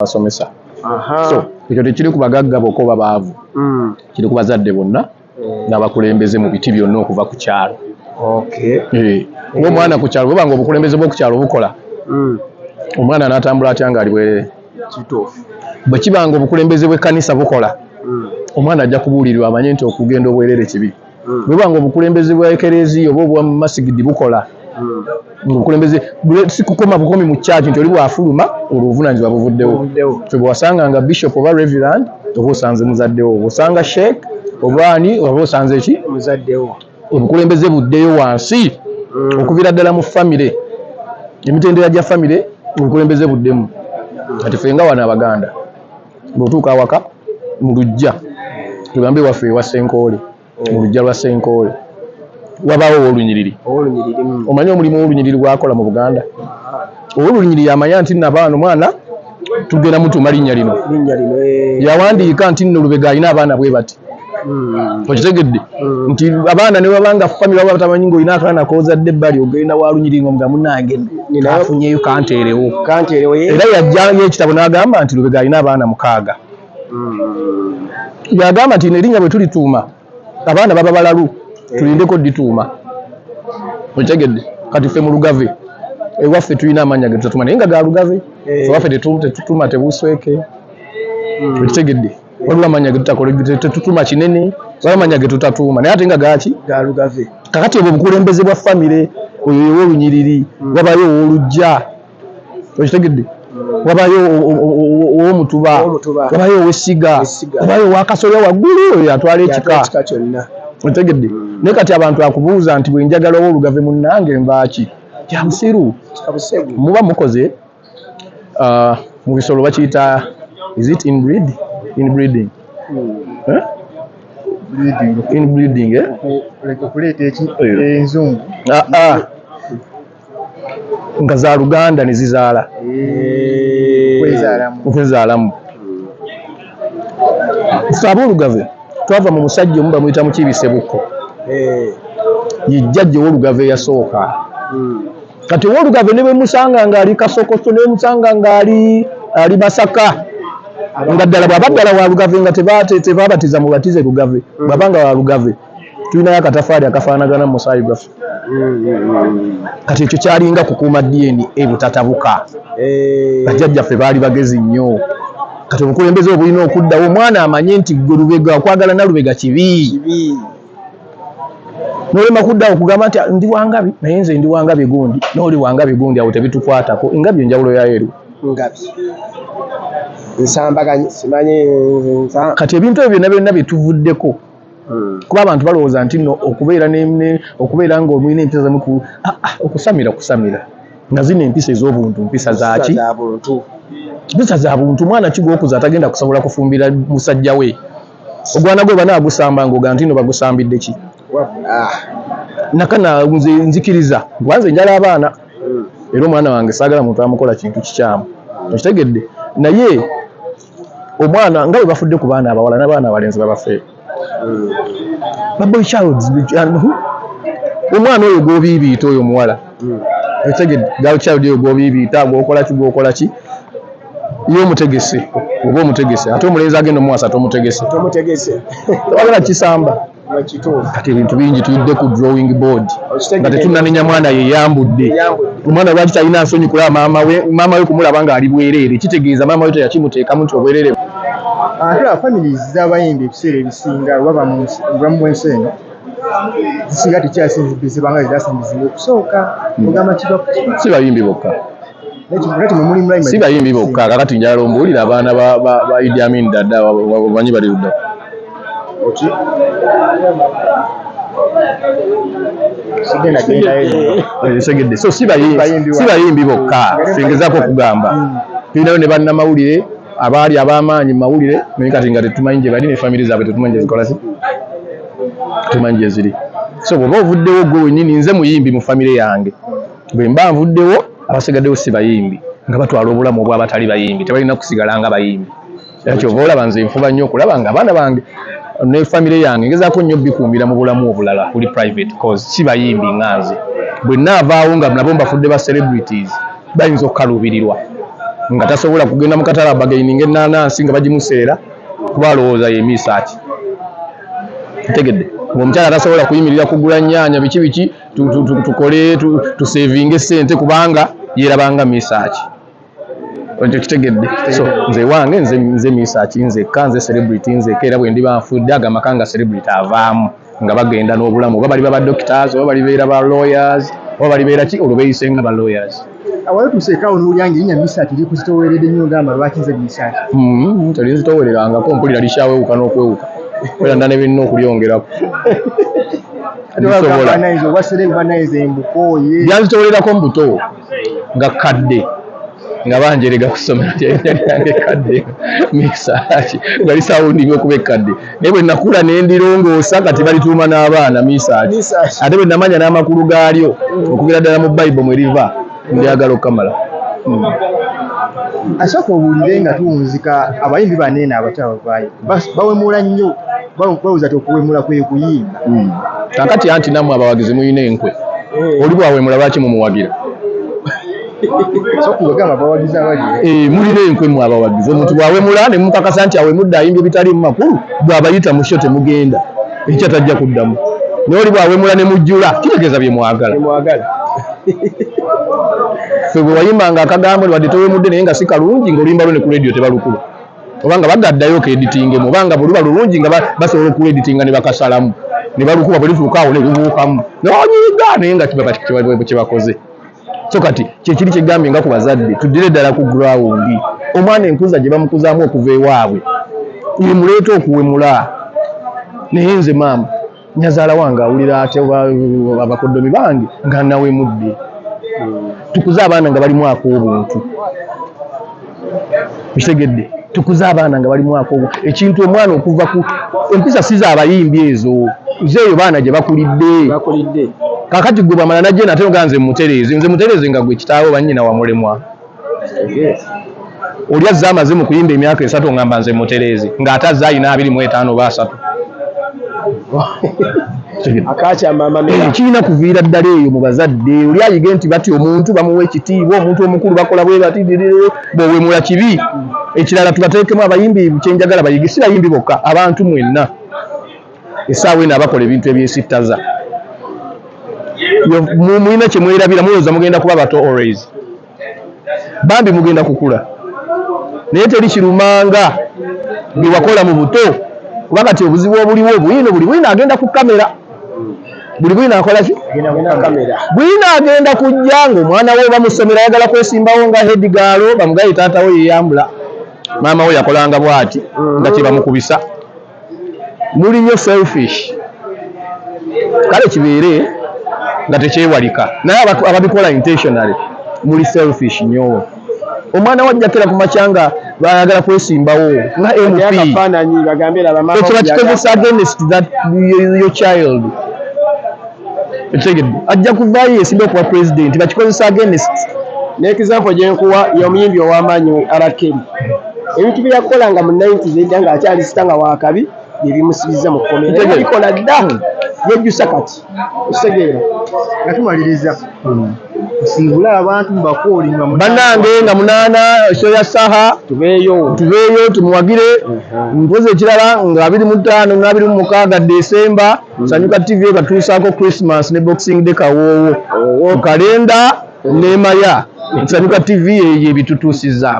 basomesa. So ekyo tekiri ku bagagga bokko babaavu. Kiri ku bazadde bonna n'abakulembeze mu biti byonna okuva ku kyalo. Ng'omwana ku kyalo bw'oba ng'obukulembeze bw'oku kyalo bukola, omwana n'atambula atya ng'ali bwereere. Bwe kiba ng'obukulembeze bw'ekkanisa bukola, omwana ajja kubuulirwa amanye nti okugenda obwereere kibi. Bwe buba ng'obukulembeze bwa ekereziya oba obwa masigidi bukola, obukulembeze si kukoma bukomi mu kyaki nti oli bw'afuluma olwo obuvunaanyizibwa buvuddewo. Ffe bwe wasanga nga bishop oba reverend oba osanze muzaddewo, bw'osanga sheik oba ani oba osanze ki muzaddewo. Obukulembeze buddeyo wansi okuviira ddala mu famire, emitendera gya famire obukulembeze buddemu. Kati ffe nga wano Abaganda bw'otuuka awaka mu luggya tugambe waffe ewa Senkoole, mu luggya lwa Senkoole wabaawo ow'olunyiriri. Omanyi omulimu ow'olunyiriri gwakola mu Buganda? Ow'olunyiriri yamanya nti nno abaana omwana tugenda mutuuma linnya lino. Yawandiika nti nno Lubega alina abaana bwe bati. Okitegedde nti abaana ne babanga famire waba batamanyi ng'olina akaana koozadde ebbali ogenda wa lunyiriri ng'omuga munnange afunyeyo kanteerewo. Era yajjayo ekitabo n'agamba nti Lubega alina abaana 6. Yagamba nti erinnya bwe tulituuma abaana baba balalu tulindeko dituuma. Okitegedde kati ffe mu Lugave ewaffe tulina amannya ge tutatuuma naye nga ga Lugave. Ewaffe tetutuuma Tebusweke. Okitegedde waliwo amannya ge tetutuma Kinene, waliwo amannya ge tutatuuma naye ate nga gaaki ga Lugave. Kakati obwo obukulembeze bwa famire, oyo ow'olunyiriri, wabayo ow'oluggya. Okitegedde wabayo ow'omutuba, wabayo ow'essiga, wabayo ow'akasolya waggulu oyo atwala ekika kyonna. Okitegedde naye kati abantu akubuuza nti bwe njagala ow'Olugave munnange nvaaki kya busiru. Muba mukoze mu bisolo bakiyita is it inbreeding? Inbreeding okuleeta enzungu nga za Luganda ne zizaala okwezaalamu. Ffe ab'Olugave twava mu musajja omu bamuyita Mukiibise Bukko, ye jjajja ow'Olugave eyasooka. Kati ow'Olugave ne bwe musanga ng'ali Kasokoso ne musanga ng'ali Masaka nga ddala bw'aba ddala wa Lugave nga tebaabatiza mubatize Lugave, bw'aba nga wa Lugave tulinayo akatafaali akafaanagana mu musaayi gwaffe. Kati ekyo kyalinga kukuuma DNA butatabuka. Bajjajjaffe baali bagezi nnyo. Kati obukulembeze obulina okuddawo omwana amanye nti gwe Lubega okwagala na Lubega kibi. N'olema kuddawo okugamba nti ndi Wangabi naye nze ndi Wangabi gundi n'oli Wangabi gundi awo tebitukwatako. Engabi enjawulo yayo Nsambaganye simanyi kati ebintu ebyo byonna byetuvuddeko kuba abantu balowooza nti nno okubeera ng'olina empisa zamu kusamira nga zino empisa ez'obuntu mpisa zaaki mpisa za buntu. Mwana kigwokuza atagenda kusobola kufumbira musajja we ogwana gwe banaagusamba ng'oga nti nno bagusambidde ki nakana nzikiriza gwanze njala abaana era omwana wange saagala muntu amukola kintu kikyamu. Okitegedde naye omwana nga bwe bafudde ku baana abawala n'abaana abalenzi babafe baboy child omwana oyo gw'obiibiita oyo muwala okitegedde girl child oyo gw'obiibiita gwokola ki ye omutegese oba omutegese ate omulenzi agenda omuwasa tomutegese tewagala kisamba. Kati ebintu bingi tuyidde ku drawing board nga tetunnanenya mwana ye yambudde. Omwana lwaki talina nsonyi kulaba maama we kumulaba ng'ali bwereere kitegeeza maama we teyakimuteekamu nti obwereere. Ate families z'abayimbi ebiseera ebisinga baba mu bulamu bw'ensi eno zisinga tekyasinzibbize banga zirasinzibwa okusooka ogamba kiba si bayimbi bokka si bayimbi bokka. Kakati njala ombuulira abaana ba Idi Amin Dada bamanyi bali ludda segedde so si bayimbi bokka. Singezaako okugamba tulinayo ne bannamawulire abaali ab'amaanyi mu mawulire naye kati nga tetumanyi gye bali ne famire zaabwe tetumanyi gye zikola tetumanyi gye ziri. So bw'oba ovuddewo gwe wennyini nze muyimbi mu famire yange bwe mba nvuddewo abasigaddewo si bayimbi nga batwala obulamu obw'abatali bayimbi tebalina kusigala nga bayimbi. Era kyova olaba nze nfuba nnyo okulaba nga abaana bange ne famire yange ngezaako nnyo bikuumira mu bulamu obulala kuli private cause si bayimbi nga nze bwe nnaavaawo nga nabo mbafudde ba celebrities bayinza okukaluubirirwa nga tasobola kugenda mu katale abagaininga ennaanansi nga bagimuseera kuba alowooza ye Mesach. Tegedde ng'omukyala tasobola kuyimirira kugula nnyaanya biki tukole tusevinge ssente kubanga yeerabanga Mesach. Ekyo kitegedde. So nze wange nze Mesach nzekka nze celebrity nzekka era bwe ndiba nfudde agamaka nga celebrity avaamu nga bagenda n'obulamu oba bali ba doctors oba balibeera ba lawyers oba balibeera ki olwo beeyise nga ba lawyers. Awaye tuseekawo n'olyange erinnya Mesach likuzitoweredde nnyo ngamba lwaki nze Mesach. Terinzitowererangako mpulira likyawewuka n'okwewuka era ndana ebirina okulyongerako. Byanzitowererako mu buto nga kadde nga banjerega ku ssomero lyange kadde Mesach nga lisawundinga okuba ekkadde naye bwe nakula ne ndirongoosa kati balituuma n'abaana Mesach ate bwe namanya n'amakulu gaalyo okuviira ddala mu Bible mwe liva ndyagala okukamala. Asooka obuulire nga tuwunzika abayimbi baneeno abato abavaayo bawemula nnyo bawuza ti okuwemula kwe kuyimba. Kakati anti nammwe abawagizi muyina enkwe oli bwawemula lwaki mumuwagira? Mulina enkwe mu abawagizi omuntu bwawemula ne mukakasa nti awemudde ayimba ebitali mu makulu bw'abayita mu sho temugenda ekyo tajja kuddamu naye oli bwawemula ne mujjula kitegeeza bye mwagala. Ffe bwe wayimbanga akagambo wadde towemudde naye nga si kalungi ng'oluyimba lwo ne ku leediyo tebalukuba obanga bagaddayo keeditingemu obanga bwe luba lulungi nga basobola okuleeditinga ne bakasalamu ne balukuba bwe lutuukaawo ne lubuukamu n'onyiiga naye nga kye bakoze. So kati kyekiri kyegambye nga ku bazadde tuddire ddala ku ground omwana enkuza gye bamukuzaamu okuva ewaabwe yemuleeta okuwemula. Naye nze maama nyazaala wange awulira ate abakoddomi bange nga nawemudde. Tukuze abaana nga balimu ak'obuntu kitegedde tukuze abaana nga balimu ak'obuntu ekintu omwana okuva ku empisa si z'abayimbi ezo zeeyo baana gye bakulidde. Kakati gwe bamala najje nate nga nze mutereeze nga gwe kitaawe bannyina wa mulemwa. Oli azze amaze mu kuyimba emyaka 3 ngamba nze mutereeze ng'ate azze ayina 25 oba 3. Kirina kuviira ddala eyo mu bazadde oli ayige nti bati omuntu bamuwa ekitiibwa omuntu omukulu bakola bwe bati bw'owemula kibi. Ekirala tubateekemu abayimbi kyenjagala bayige si bayimbi bokka abantu mwenna essaawa eno abakola ebintu ebyesittaza mulina kye mwerabira mulowooza mugenda kuba bato always bambi mugenda kukula naye teri kirumanga bwe wakola mu buto kuba kati obuzibu obuliwo buli bwina agenda ku kamera buli bwina akola ki bwina agenda kujja ng'omwana we bamusomera ayagala kwesimbawo nga headgaalo bamugaye taata we yeyambula maama we yakolanga bw'ati nga kye bamukubisa. Muli nnyo selfish kale kibeere nga tekyewalika naye ababikola intentionally muli selfish nnyo. Omwana wajjakira ku makyanga bayagala kwesimbawo nga MP ekyo bakikozesa against that your child. Ekitegedde ajja kuvaayo yesimbe okuba president bakikozesa against. N'example gye nkuwa y'omuyimbi ow'amaanyi Arakeri ebintu bye yakolanga mu 90s edda ng'akyali sitanga wakabi bye bimusibiza mu komera ebikola dda yejjusa kati okitegeera nga tumaliriza osiibula abantu mubakooli nga bannange nga 8 ekyo ya saha tubeeyo tumuwagire mpozi ekirala nga 25 na 26 Desemba Sanyuka TV batuusaako Christmas ne Boxing Day kawoowo kalenda n'emaya Sanyuka TV eyo ebitutuusizza.